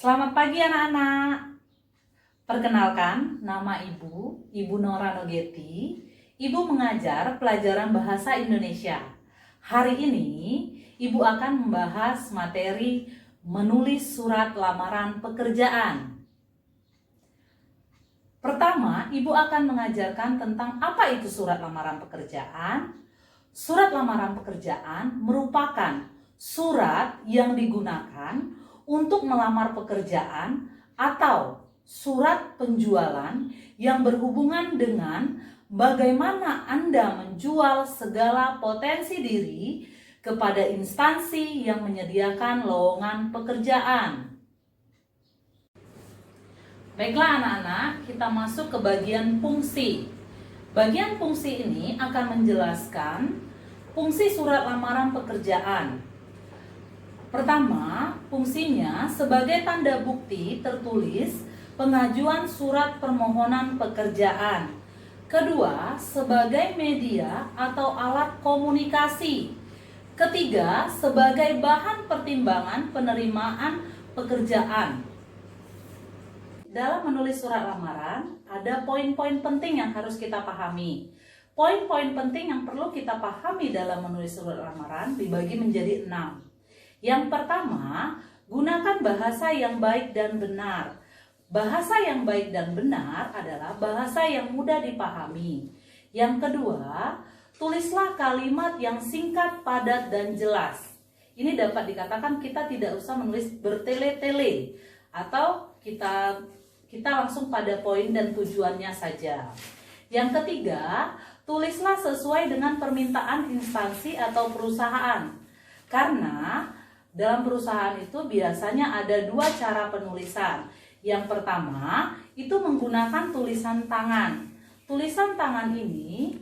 Selamat pagi anak-anak. Perkenalkan, nama Ibu Nora Nogeti. Ibu mengajar pelajaran bahasa Indonesia. Hari ini, Ibu akan membahas materi menulis surat lamaran pekerjaan. Pertama, Ibu akan mengajarkan tentang apa itu surat lamaran pekerjaan. Surat lamaran pekerjaan merupakan surat yang digunakan untuk melamar pekerjaan atau surat penjualan yang berhubungan dengan bagaimana Anda menjual segala potensi diri kepada instansi yang menyediakan lowongan pekerjaan. Baiklah anak-anak, kita masuk ke bagian fungsi. Bagian fungsi ini akan menjelaskan fungsi surat lamaran pekerjaan. Pertama, fungsinya sebagai tanda bukti tertulis pengajuan surat permohonan pekerjaan. Kedua, sebagai media atau alat komunikasi. Ketiga, sebagai bahan pertimbangan penerimaan pekerjaan. Dalam menulis surat lamaran, ada poin-poin penting yang harus kita pahami. Poin-poin penting yang perlu kita pahami dalam menulis surat lamaran dibagi menjadi 6. Yang pertama, gunakan bahasa yang baik dan benar. Bahasa yang baik dan benar adalah bahasa yang mudah dipahami. Yang kedua, tulislah kalimat yang singkat, padat, dan jelas. Ini dapat dikatakan kita tidak usah menulis bertele-tele atau kita langsung pada poin dan tujuannya saja. Yang ketiga, tulislah sesuai dengan permintaan instansi atau perusahaan. Karena dalam perusahaan itu biasanya ada 2 cara penulisan. Yang pertama, itu menggunakan tulisan tangan. Tulisan tangan ini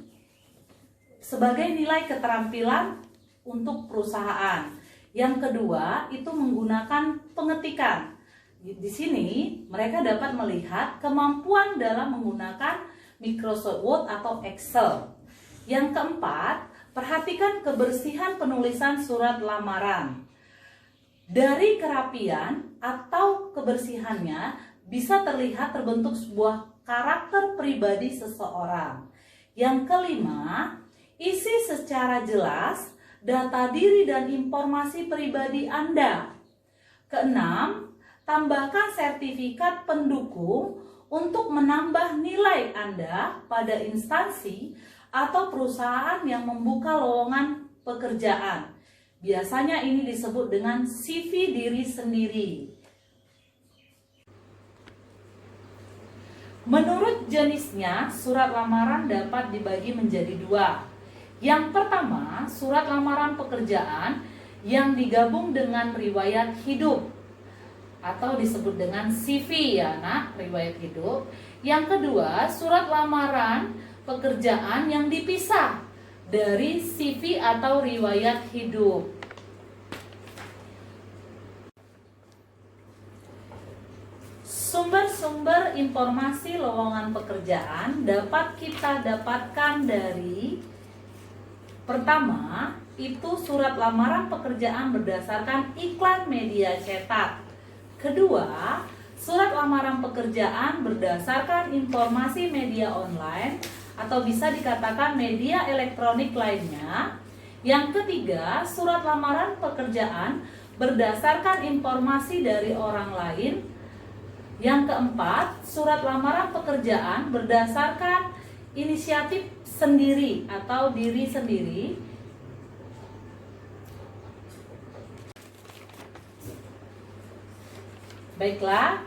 sebagai nilai keterampilan untuk perusahaan. Yang kedua, itu menggunakan pengetikan. Di sini mereka dapat melihat kemampuan dalam menggunakan Microsoft Word atau Excel. Yang keempat, perhatikan kebersihan penulisan surat lamaran. Dari kerapian atau kebersihannya bisa terlihat terbentuk sebuah karakter pribadi seseorang. Yang kelima, isi secara jelas data diri dan informasi pribadi Anda. Keenam, tambahkan sertifikat pendukung untuk menambah nilai Anda pada instansi atau perusahaan yang membuka lowongan pekerjaan. Biasanya ini disebut dengan CV diri sendiri. Menurut jenisnya, surat lamaran dapat dibagi menjadi 2. Yang pertama, surat lamaran pekerjaan yang digabung dengan riwayat hidup atau disebut dengan CV ya nak, riwayat hidup. Yang kedua, surat lamaran pekerjaan yang dipisah dari CV atau riwayat hidup. Sumber-sumber informasi lowongan pekerjaan dapat kita dapatkan dari pertama, itu surat lamaran pekerjaan berdasarkan iklan media cetak. Kedua, surat lamaran pekerjaan berdasarkan informasi media online atau bisa dikatakan media elektronik lainnya. Yang ketiga, surat lamaran pekerjaan berdasarkan informasi dari orang lain. Yang keempat, surat lamaran pekerjaan berdasarkan inisiatif sendiri atau diri sendiri. Baiklah,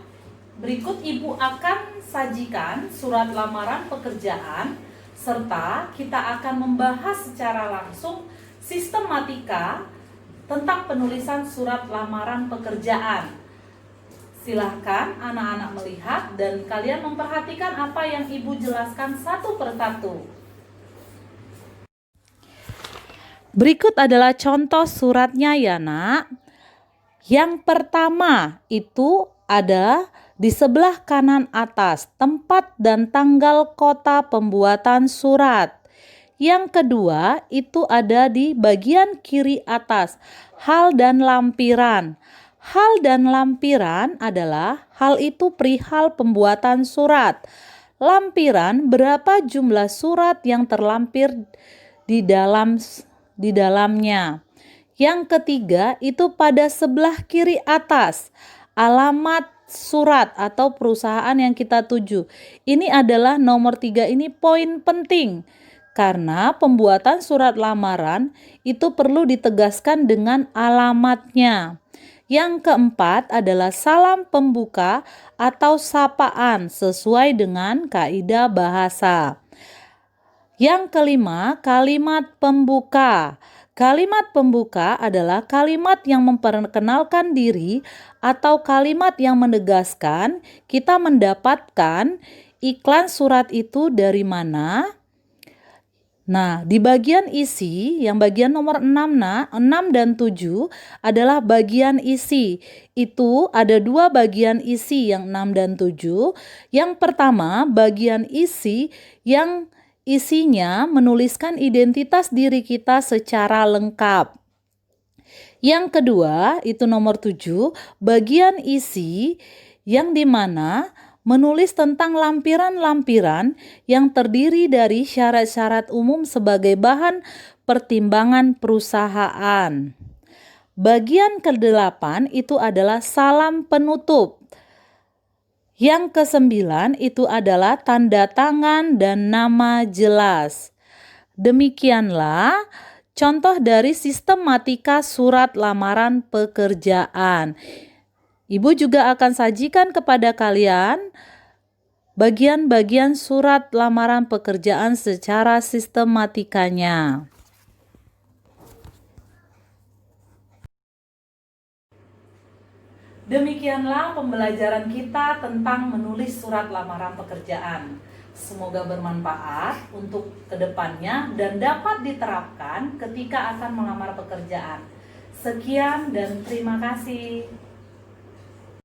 berikut Ibu akan sajikan surat lamaran pekerjaan serta kita akan membahas secara langsung sistematika tentang penulisan surat lamaran pekerjaan. Silahkan anak-anak melihat dan kalian memperhatikan apa yang Ibu jelaskan satu persatu. Berikut adalah contoh suratnya ya nak. Yang pertama itu ada di sebelah kanan atas tempat dan tanggal kota pembuatan surat. Yang kedua itu ada di bagian kiri atas hal dan lampiran. Hal dan lampiran adalah hal itu perihal pembuatan surat. Lampiran berapa jumlah surat yang terlampir di dalamnya. Yang ketiga itu pada sebelah kiri atas alamat surat atau perusahaan yang kita tuju. Ini adalah nomor 3, ini poin penting. Karena pembuatan surat lamaran itu perlu ditegaskan dengan alamatnya. Yang keempat adalah salam pembuka atau sapaan sesuai dengan kaidah bahasa. Yang kelima, kalimat pembuka. Kalimat pembuka adalah kalimat yang memperkenalkan diri atau kalimat yang menegaskan kita mendapatkan iklan surat itu dari mana. Nah, di bagian isi, yang bagian nomor 6 dan 7 adalah bagian isi. Itu ada 2 bagian isi yang 6 dan 7. Yang pertama, bagian isi yang isinya menuliskan identitas diri kita secara lengkap. Yang kedua, itu nomor 7, bagian isi yang dimana menulis tentang lampiran-lampiran yang terdiri dari syarat-syarat umum sebagai bahan pertimbangan perusahaan. Bagian ke-8 itu adalah salam penutup. Yang ke-9 itu adalah tanda tangan dan nama jelas. Demikianlah contoh dari sistematika surat lamaran pekerjaan. Ibu juga akan sajikan kepada kalian bagian-bagian surat lamaran pekerjaan secara sistematikanya. Demikianlah pembelajaran kita tentang menulis surat lamaran pekerjaan. Semoga bermanfaat untuk kedepannya dan dapat diterapkan ketika akan melamar pekerjaan. Sekian dan terima kasih.